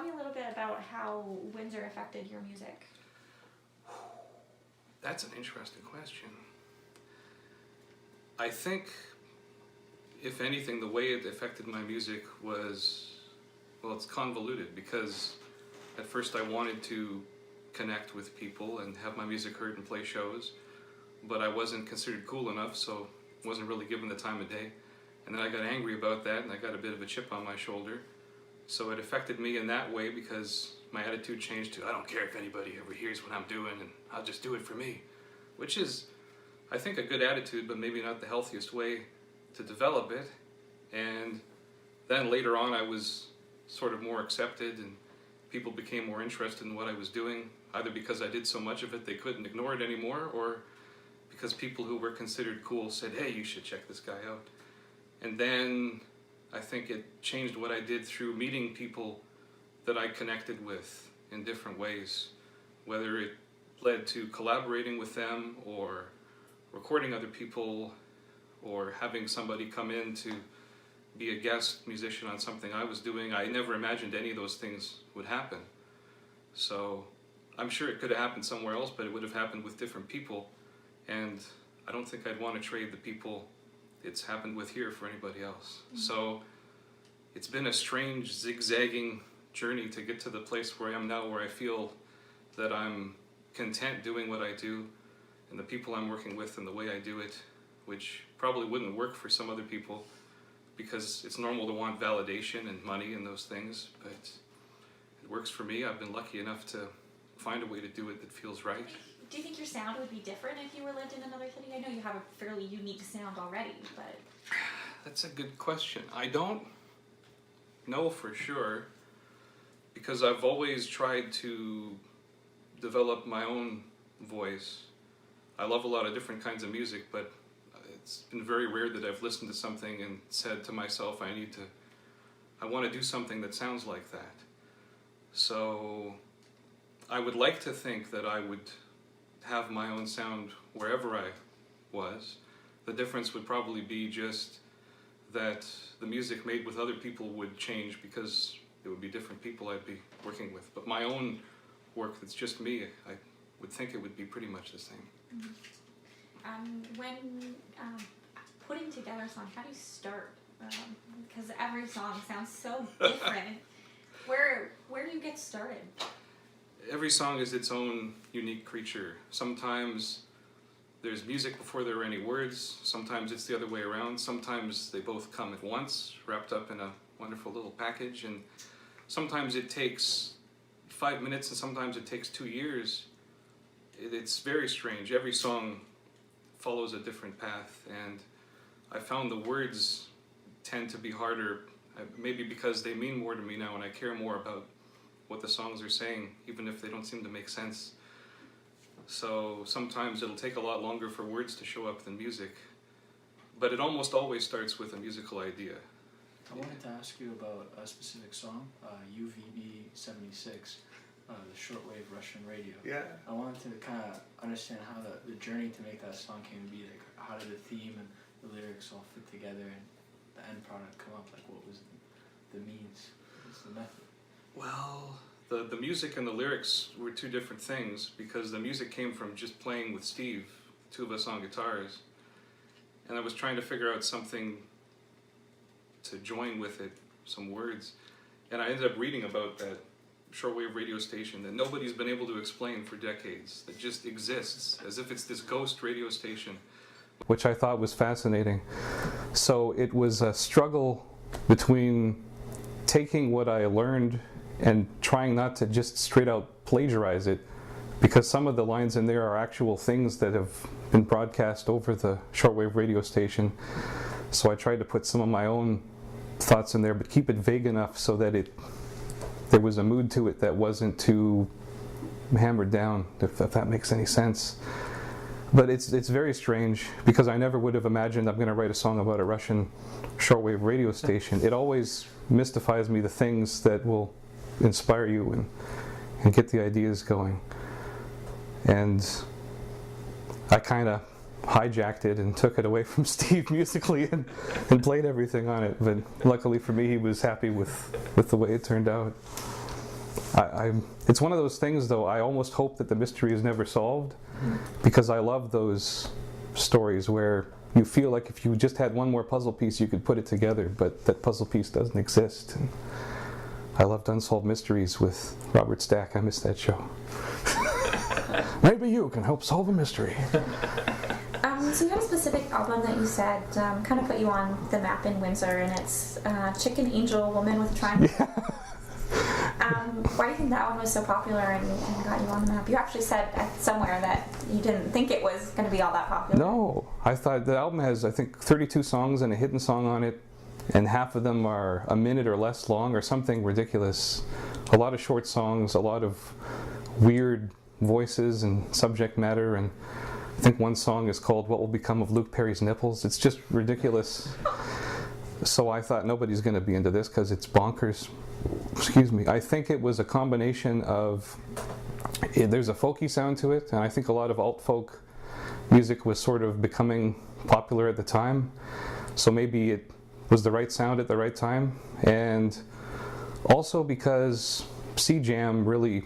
me a little bit about how Windsor affected your music. That's an interesting question. I think, if anything, the way it affected my music was, well, it's convoluted, because at first I wanted to connect with people and have my music heard and play shows, but I wasn't considered cool enough, so wasn't really given the time of day. And then I got angry about that, and I got a bit of a chip on my shoulder. So it affected me in that way, because my attitude changed to, I don't care if anybody ever hears what I'm doing, and I'll just do it for me. Which is, I think, a good attitude, but maybe not the healthiest way to develop it. And then later on I was sort of more accepted, and people became more interested in what I was doing, either because I did so much of it they couldn't ignore it anymore, or because people who were considered cool said, hey, you should check this guy out. And then I think it changed what I did through meeting people that I connected with in different ways, whether it led to collaborating with them or recording other people or having somebody come in to be a guest musician on something I was doing. I never imagined any of those things would happen. So I'm sure it could have happened somewhere else, but it would have happened with different people. And I don't think I'd want to trade the people it's happened with here for anybody else. Mm-hmm. So it's been a strange, zigzagging journey to get to the place where I am now, where I feel that I'm content doing what I do and the people I'm working with and the way I do it, which probably wouldn't work for some other people because it's normal to want validation and money and those things, but it works for me. I've been lucky enough to find a way to do it that feels right. Do you think your sound would be different if you were lived in another city? I know you have a fairly unique sound already, but... That's a good question. I don't know for sure, because I've always tried to develop my own voice. I love a lot of different kinds of music, but it's been very rare that I've listened to something and said to myself, I want to do something that sounds like that. So I would like to think that I would have my own sound wherever I was. The difference would probably be just that the music made with other people would change because it would be different people I'd be working with. But my own work that's just me, I would think it would be pretty much the same. Mm-hmm. When putting together a song, how do you start? Because every song sounds so different. Where do you get started? Every song is its own unique creature. Sometimes there's music before there are any words. Sometimes it's the other way around. Sometimes they both come at once, wrapped up in a wonderful little package. And sometimes it takes 5 minutes and sometimes it takes 2 years. It's very strange. Every song follows a different path, and I found the words tend to be harder, maybe because they mean more to me now and I care more about what the songs are saying, even if they don't seem to make sense. So sometimes it'll take a lot longer for words to show up than music, but it almost always starts with a musical idea. I wanted to ask you about a specific song, UVB 76, the shortwave Russian radio. Yeah. I wanted to kind of understand how the journey to make that song came to be. Like, how did the theme and the lyrics all fit together and the end product come up? Like, what was the means? What was the method? Well, the music and the lyrics were two different things, because the music came from just playing with Steve, the two of us on guitars, and I was trying to figure out something to join with it, some words, and I ended up reading about that shortwave radio station that nobody's been able to explain for decades, that just exists as if it's this ghost radio station, which I thought was fascinating. So it was a struggle between taking what I learned and trying not to just straight out plagiarize it, because some of the lines in there are actual things that have been broadcast over the shortwave radio station. So I tried to put some of my own thoughts in there, but keep it vague enough so that there was a mood to it that wasn't too hammered down, if that makes any sense. But it's very strange, because I never would have imagined I'm going to write a song about a Russian shortwave radio station. It always mystifies me, the things that will inspire you and get the ideas going. And I kind of hijacked it and took it away from Steve musically and played everything on it. But luckily for me, he was happy with the way it turned out. It's one of those things, though, I almost hope that the mystery is never solved, because I love those stories where you feel like if you just had one more puzzle piece, you could put it together, but that puzzle piece doesn't exist. And I loved Unsolved Mysteries with Robert Stack. I miss that show. Maybe you can help solve a mystery. So you have a specific album that you said kind of put you on the map in Windsor, and it's Chicken Angel Woman with a Triangle. Yeah. Why do you think that one was so popular and got you on the map? You actually said somewhere that you didn't think it was going to be all that popular. No, I thought the album has, I think, 32 songs and a hidden song on it, and half of them are a minute or less long or something ridiculous. A lot of short songs, a lot of weird voices and subject matter, and I think one song is called What Will Become of Luke Perry's Nipples. It's just ridiculous. So I thought nobody's going to be into this because it's bonkers. Excuse me. I think it was a combination of, there's a folky sound to it, and I think a lot of alt folk music was sort of becoming popular at the time. So maybe it was the right sound at the right time. And also because C-Jam really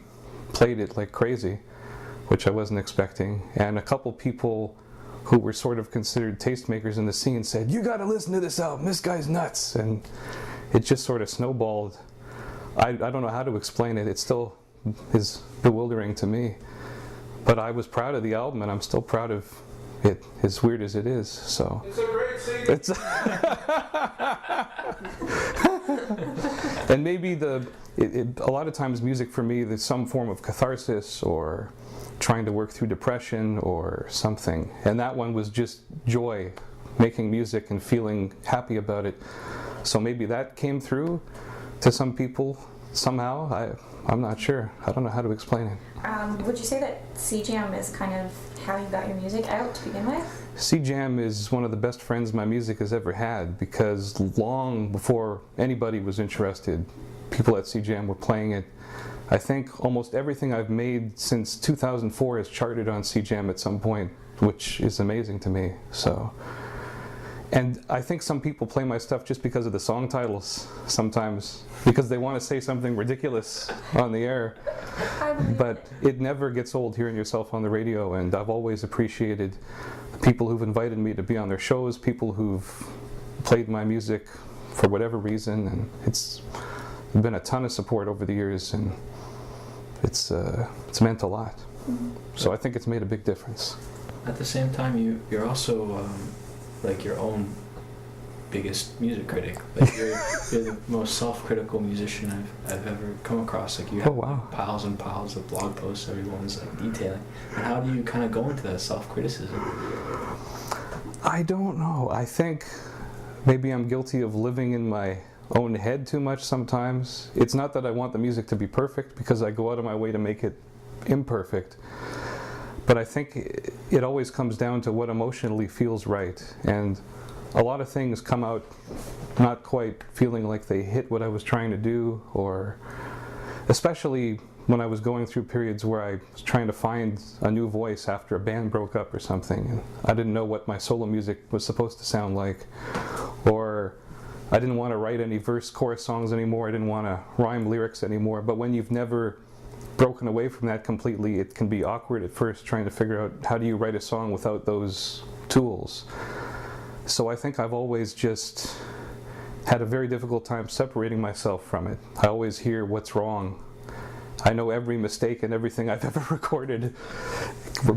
played it like crazy, which I wasn't expecting. And a couple people who were sort of considered tastemakers in the scene said, "You gotta listen to this album, this guy's nuts." And it just sort of snowballed. I don't know how to explain it. It still is bewildering to me. But I was proud of the album, and I'm still proud of it, as weird as it is. So it's a great CD. It's and maybe a lot of times music for me, there's some form of catharsis or trying to work through depression or something. And that one was just joy, making music and feeling happy about it. So maybe that came through to some people somehow. I'm not sure. I don't know how to explain it. Would you say that C-Jam is kind of how you got your music out to begin with? C-Jam is one of the best friends my music has ever had, because long before anybody was interested, people at C-Jam were playing it. I think almost everything I've made since 2004 is charted on C-Jam at some point, which is amazing to me. So, and I think some people play my stuff just because of the song titles sometimes, because they want to say something ridiculous on the air. But it never gets old hearing yourself on the radio, and I've always appreciated the people who've invited me to be on their shows, people who've played my music for whatever reason, and it's been a ton of support over the years, and it's meant a lot. Mm-hmm. So I think it's made a big difference. At the same time, you're also like your own biggest music critic. Like you're the most self-critical musician I've ever come across. Like you have piles and piles of blog posts everyone's like detailing. And how do you kind of go into that self-criticism? I don't know. I think maybe I'm guilty of living in my own head too much sometimes. It's not that I want the music to be perfect, because I go out of my way to make it imperfect. But I think it always comes down to what emotionally feels right. And a lot of things come out not quite feeling like they hit what I was trying to do, or especially when I was going through periods where I was trying to find a new voice after a band broke up or something, and I didn't know what my solo music was supposed to sound like, or I didn't want to write any verse chorus songs anymore, I didn't want to rhyme lyrics anymore. But when you've never broken away from that completely, it can be awkward at first trying to figure out how do you write a song without those tools. So I think I've always just had a very difficult time separating myself from it. I always hear what's wrong. I know every mistake and everything I've ever recorded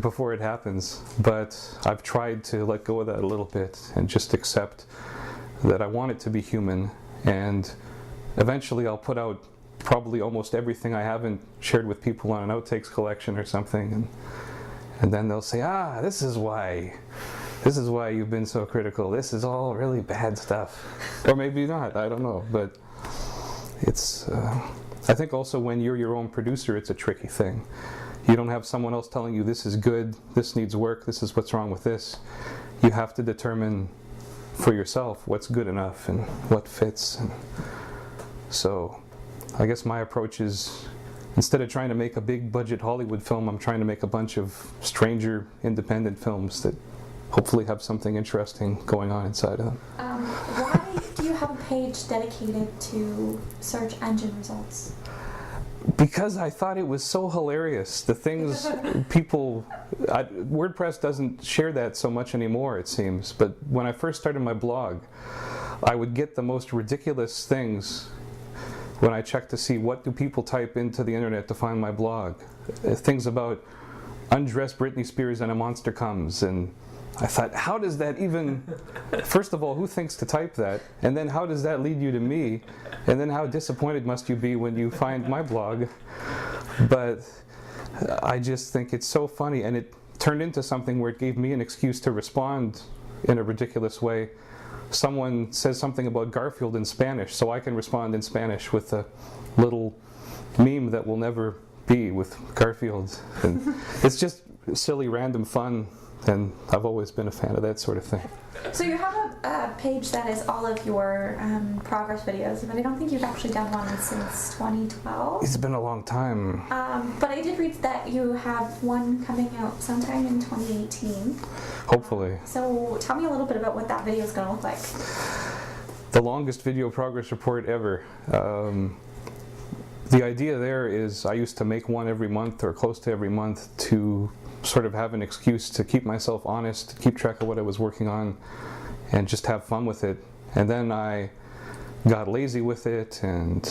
before it happens, but I've tried to let go of that a little bit and just accept that I want it to be human, and eventually I'll put out probably almost everything I haven't shared with people on an outtakes collection or something, and then they'll say, this is why you've been so critical, this is all really bad stuff. Or maybe not, I don't know, but it's I think also when you're your own producer, it's a tricky thing. You don't have someone else telling you this is good, this needs work, this is what's wrong with this. You have to determine for yourself what's good enough and what fits. And so I guess my approach is, instead of trying to make a big budget Hollywood film, I'm trying to make a bunch of stranger independent films that hopefully have something interesting going on inside of them. Why do you have a page dedicated to search engine results? Because I thought it was so hilarious. The things people, WordPress doesn't share that so much anymore, it seems. But when I first started my blog, I would get the most ridiculous things when I checked to see what do people type into the internet to find my blog. Things about undressed Britney Spears and a monster comes, and I thought, how does that even, first of all, who thinks to type that? And then how does that lead you to me? And then how disappointed must you be when you find my blog? But I just think it's so funny, and it turned into something where it gave me an excuse to respond in a ridiculous way. Someone says something about Garfield in Spanish, so I can respond in Spanish with a little meme that will never be with Garfield. And it's just silly, random fun. And I've always been a fan of that sort of thing. So you have a page that is all of your progress videos, but I don't think you've actually done one since 2012. It's been a long time. But I did read that you have one coming out sometime in 2018. Hopefully. So tell me a little bit about what that video is going to look like. The longest video progress report ever. The idea there is I used to make one every month or close to every month to sort of have an excuse to keep myself honest, keep track of what I was working on, and just have fun with it. And then I got lazy with it and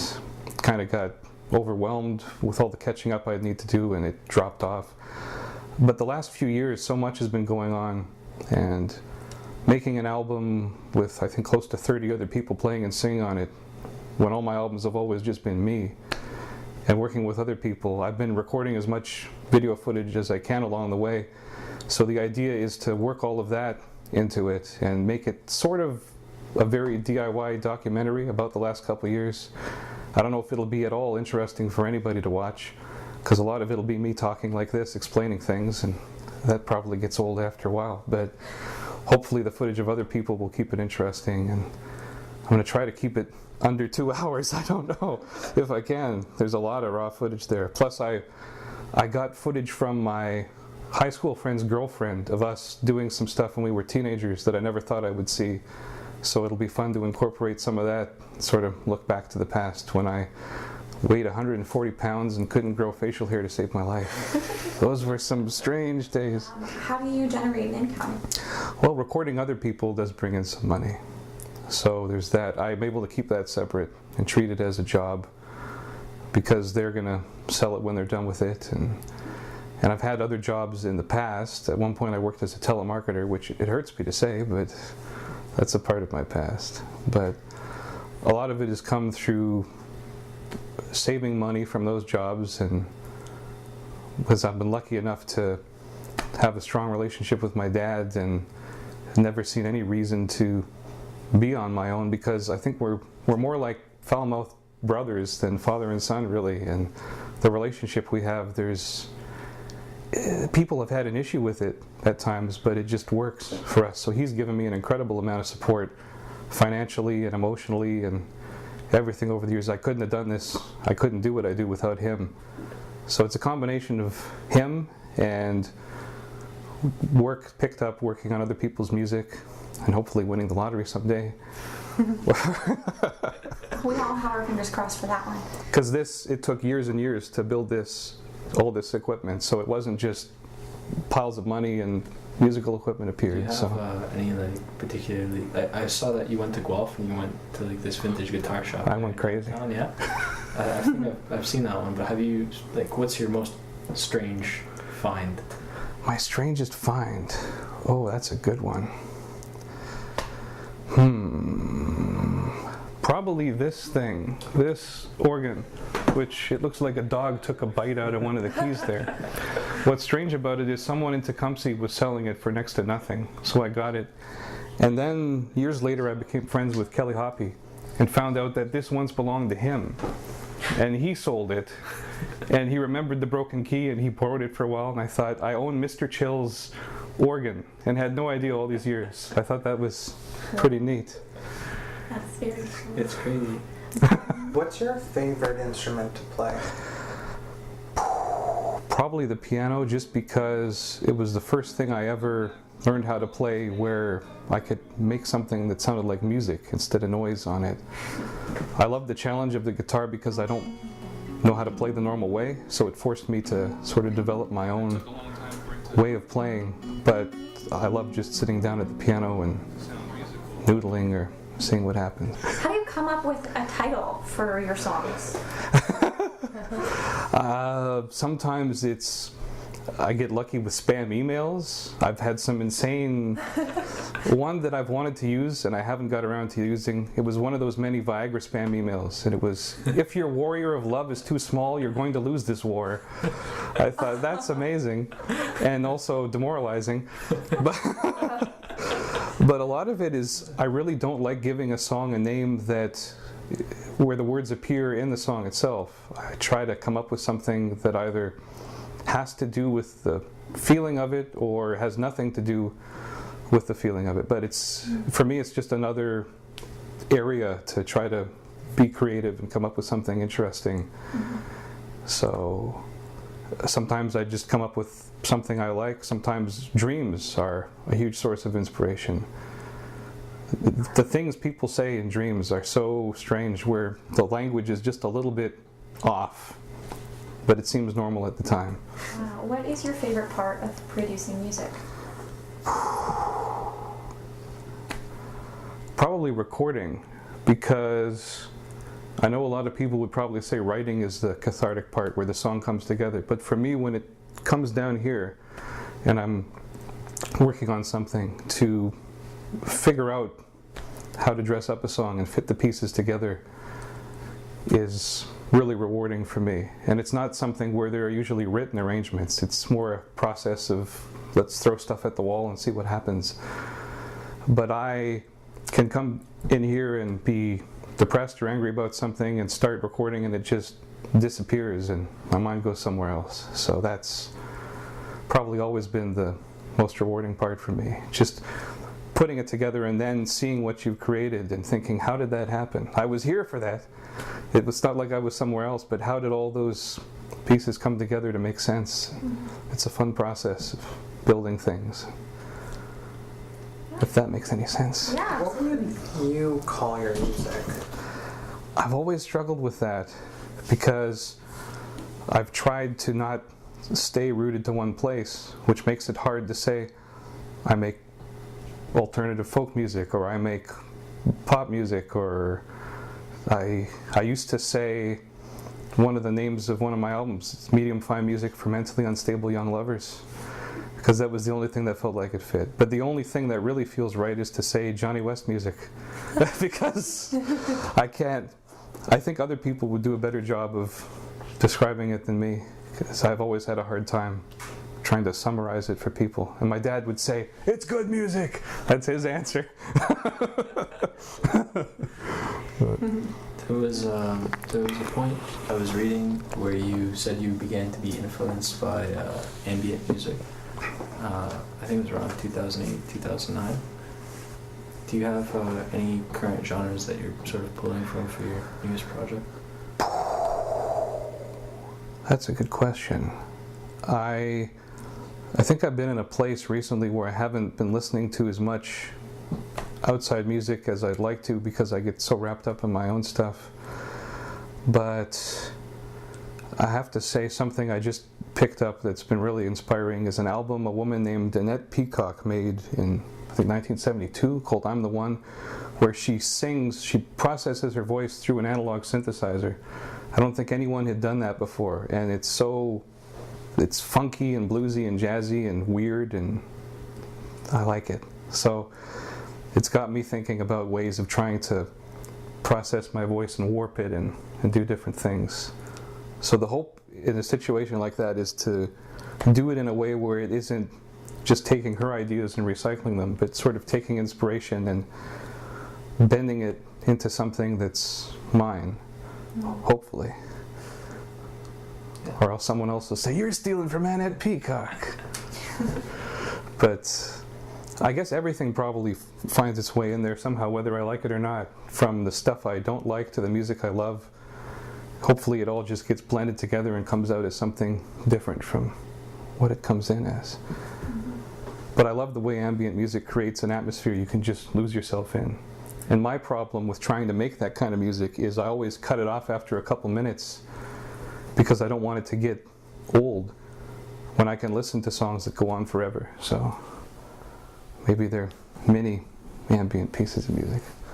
kind of got overwhelmed with all the catching up I'd need to do, and it dropped off. But the last few years, so much has been going on, and making an album with I think close to 30 other people playing and singing on it, when all my albums have always just been me, and working with other people. I've been recording as much video footage as I can along the way. So the idea is to work all of that into it and make it sort of a very DIY documentary about the last couple of years. I don't know if it'll be at all interesting for anybody to watch, because a lot of it'll be me talking like this, explaining things, and that probably gets old after a while. But hopefully the footage of other people will keep it interesting, and I'm going to try to keep it under 2 hours. I don't know if I can. There's a lot of raw footage there. Plus I got footage from my high school friend's girlfriend of us doing some stuff when we were teenagers that I never thought I would see. So it'll be fun to incorporate some of that, sort of look back to the past when I weighed 140 pounds and couldn't grow facial hair to save my life. Those were some strange days. How do you generate an income? Well, recording other people does bring in some money. So there's that. I'm able to keep that separate and treat it as a job, because they're going to sell it when they're done with it. And I've had other jobs in the past. At one point I worked as a telemarketer, which it hurts me to say, but that's a part of my past. But a lot of it has come through saving money from those jobs, and because I've been lucky enough to have a strong relationship with my dad and never seen any reason to be on my own, because I think we're more like foul-mouthed brothers than father and son, really. And the relationship we have, people have had an issue with it at times, but it just works for us. So he's given me an incredible amount of support financially and emotionally and everything over the years. I couldn't have done this, I couldn't do what I do without him. So it's a combination of him and work picked up working on other people's music, and hopefully winning the lottery someday. We all have our fingers crossed for that one. Because it took years and years to build all this equipment, so it wasn't just piles of money and musical equipment appeared. Do you have any particularly? I saw that you went to Guelph and you went to this vintage guitar shop. I went crazy. Yeah, I think I've seen that one. But have you what's your most strange find? My strangest find? Oh, that's a good one. Probably this thing, this organ, which it looks like a dog took a bite out of one of the keys there. What's strange about it is someone in Tecumseh was selling it for next to nothing, so I got it. And then years later I became friends with Kelly Hoppy and found out that this once belonged to him, and he sold it, and he remembered the broken key and he borrowed it for a while, and I thought, I own Mr. Chill's organ, and had no idea all these years. I thought that was pretty neat. That's very cool. It's crazy. What's your favorite instrument to play? Probably the piano, just because it was the first thing I ever learned how to play where I could make something that sounded like music instead of noise on it. I love the challenge of the guitar because I don't know how to play the normal way, so it forced me to sort of develop my own Took a long time for it to way of playing. But I love just sitting down at the piano and sound musical. noodling or seeing what happens. How do you come up with a title for your songs? Sometimes I get lucky with spam emails. I've had some insane one that I've wanted to use and I haven't got around to using. It was one of those many Viagra spam emails, and it was, if your warrior of love is too small, you're going to lose this war. I thought, that's amazing and also demoralizing. But a lot of it is, I really don't like giving a song a name where the words appear in the song itself. I try to come up with something that either has to do with the feeling of it or has nothing to do with the feeling of it. But for me, it's just another area to try to be creative and come up with something interesting. So sometimes I just come up with something I like. Sometimes dreams are a huge source of inspiration. The things people say in dreams are so strange, where the language is just a little bit off, but it seems normal at the time. What is your favorite part of producing music? Probably recording, because I know a lot of people would probably say writing is the cathartic part where the song comes together, but for me, when it comes down here and I'm working on something, to figure out how to dress up a song and fit the pieces together is really rewarding for me. And it's not something where there are usually written arrangements. It's more a process of, let's throw stuff at the wall and see what happens. But I can come in here and be depressed or angry about something and start recording, and it just disappears and my mind goes somewhere else. So that's probably always been the most rewarding part for me. Just putting it together and then seeing what you've created and thinking, how did that happen? I was here for that. It was not like I was somewhere else, but how did all those pieces come together to make sense? It's a fun process of building things. If that makes any sense. Yeah. What would you call your music? I've always struggled with that because I've tried to not stay rooted to one place, which makes it hard to say I make alternative folk music or I make pop music, or I used to say one of the names of one of my albums, it's Medium Fine Music for Mentally Unstable Young Lovers, because that was the only thing that felt like it fit. But the only thing that really feels right is to say Johnny West music, because I think other people would do a better job of describing it than me, because I've always had a hard time trying to summarize it for people. And my dad would say, "It's good music." That's his answer. There was a point I was reading where you said you began to be influenced by ambient music. I think it was around 2008, 2009. Do you have any current genres that you're sort of pulling from for your newest project? That's a good question. I think I've been in a place recently where I haven't been listening to as much outside music as I'd like to, because I get so wrapped up in my own stuff. But I have to say, something I just picked up that's been really inspiring is an album a woman named Annette Peacock made in, I think, 1972, called "I'm the One," where she sings, she processes her voice through an analog synthesizer. I don't think anyone had done that before, and it's funky and bluesy and jazzy and weird, and I like it. So it's got me thinking about ways of trying to process my voice and warp it and do different things. So the hope in a situation like that is to do it in a way where it isn't just taking her ideas and recycling them, but sort of taking inspiration and bending it into something that's mine, hopefully. Or else someone else will say, "You're stealing from Annette Peacock." But I guess everything probably finds its way in there somehow, whether I like it or not. From the stuff I don't like to the music I love, hopefully it all just gets blended together and comes out as something different from what it comes in as. But I love the way ambient music creates an atmosphere you can just lose yourself in. And my problem with trying to make that kind of music is I always cut it off after a couple minutes, because I don't want it to get old when I can listen to songs that go on forever. So maybe they're mini ambient pieces of music.